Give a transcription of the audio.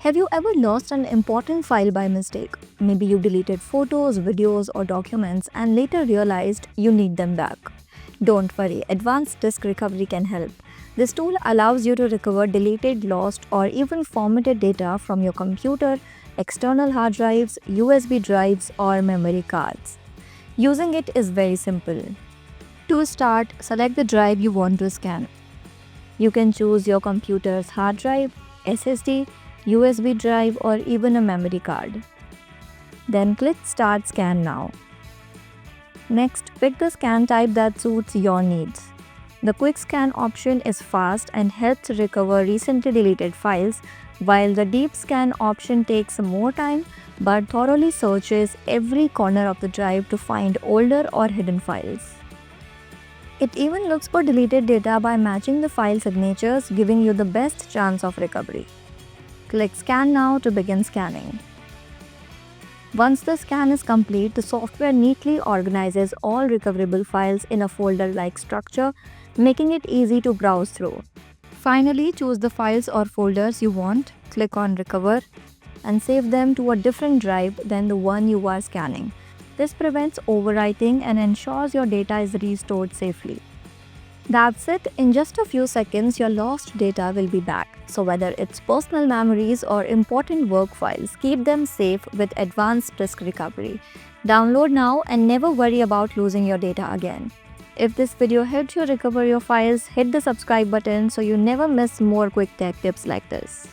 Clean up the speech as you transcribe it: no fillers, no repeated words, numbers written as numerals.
Have you ever lost an important file by mistake? Maybe you deleted photos, videos, or documents and later realized you need them back. Don't worry, advanced disk recovery can help. This tool allows you to recover deleted, lost, or even formatted data from your computer, external hard drives, USB drives, or memory cards. Using it is very simple. To start, select the drive you want to scan. You can choose your computer's hard drive, SSD, USB drive, or even a memory card. Then click Start Scan Now. Next, pick the scan type that suits your needs. The quick scan option is fast and helps recover recently deleted files, while the deep scan option takes more time but thoroughly searches every corner of the drive to find older or hidden files. It even looks for deleted data by matching the file signatures, giving you the best chance of recovery. Click Scan Now to begin scanning. Once the scan is complete, the software neatly organizes all recoverable files in a folder-like structure, making it easy to browse through. Finally, choose the files or folders you want, click on Recover, and save them to a different drive than the one you are scanning. This prevents overwriting and ensures your data is restored safely. That's it. In just a few seconds, your lost data will be back. So whether it's personal memories or important work files, keep them safe with advanced disk recovery. Download now and never worry about losing your data again. If this video helped you recover your files, hit the subscribe button so you never miss more quick tech tips like this.